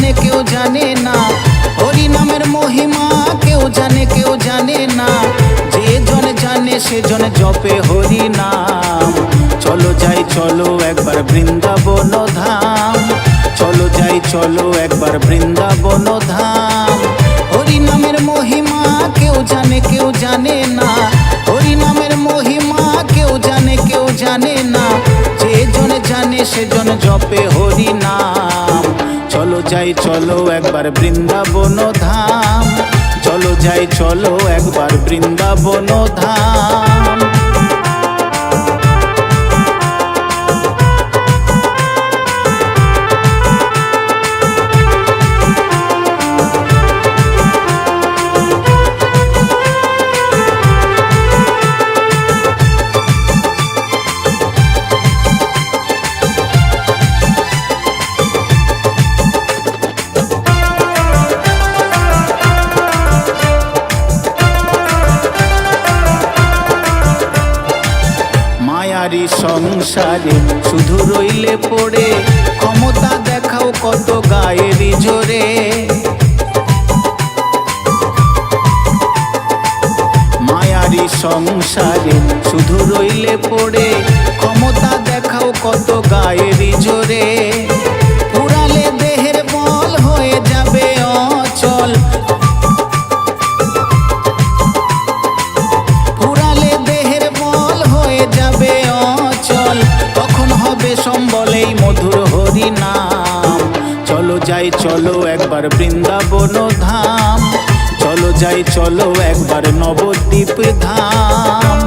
জানে কেউ জানে না, হরি নামের মহিমা কেউ জানে না। যে জন জানে সে জন জপে হরি নাম। চলো যাই চলো একবার বৃন্দাবন ধাম, চলো যাই চলো একবার বৃন্দাবন ধাম। হরি নামের মহিমা কেউ জানে না, হরি নামের মহিমা কেউ জানে না। যে জন জানে সে জন জপে হরি নাম। চলো যাই চলো একবার বৃন্দাবন ধাম, চলো যাই চলো একবার বৃন্দাবন ধাম। মায়ারি সংসারে শুধু রইলে পড়ে, ক্ষমতা দেখাও কত গায়েরই জোরে। মায়ারি সংসারে শুধু রইলে পড়ে, ক্ষমতা দেখাও কত গায়েরই জোরে। পুরালে দেহের বল হয়ে যাবে অচল, পুরালে দেহের বল হয়ে যাবে অচল। তখন হবে সম্বলেই মধুর হরি নাম। চলো যাই চলো একবার বৃন্দাবন ধাম, চলো যাই চলো একবার নবদ্বীপ ধাম।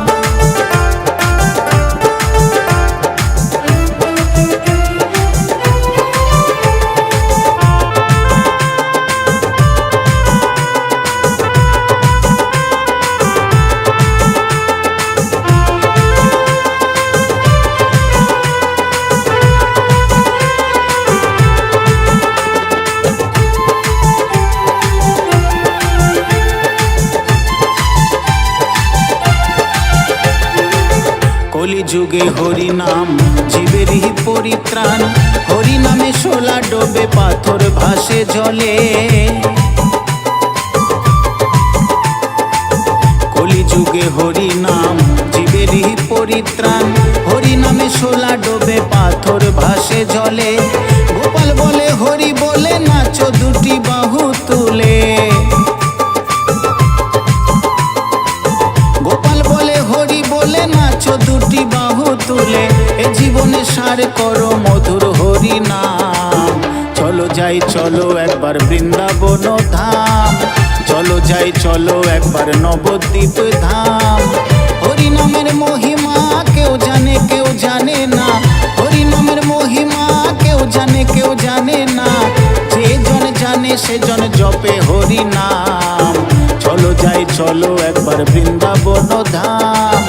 কলিযুগে হরি নাম জীবেরই পরিত্রাণ, হরি নামে শোলা ডোবে পাথর ভাসে জলে। কলিযুগে হরি নাম জীবেরই পরিত্রাণ, হরি নামে শোলা ডোবে পাথর ভাসে জলে। গোপাল বলে হরি বলে নাচো দুটি বাহু তুলে, গোপাল বলে হরি বলে নাচো দুটি বাহু তুলে। এ জীবনে সার করো মধুর হরি নাম। চলো যাই চলো একবার বৃন্দাবন ধাম, চলো যাই চলো একবার নবদ্বীপ ধাম। হরি নামের মহিমা কেউ জানে না, হরি নামের মহিমা কেউ জানে না। যে জন জানে সে জন জপে হরি নাম। চলো যাই চলো একবার বৃন্দাবন ধাম,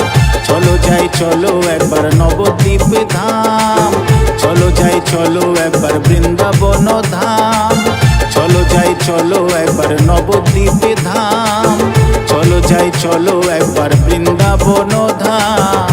চলো যাই চলো একবার নবদ্বীপ ধাম। চলো যাই চলো একবার বৃন্দাবন ধাম, চলো যাই চলো একবার নবদ্বীপ ধাম। চলো যাই চলো একবার বৃন্দাবন ধাম।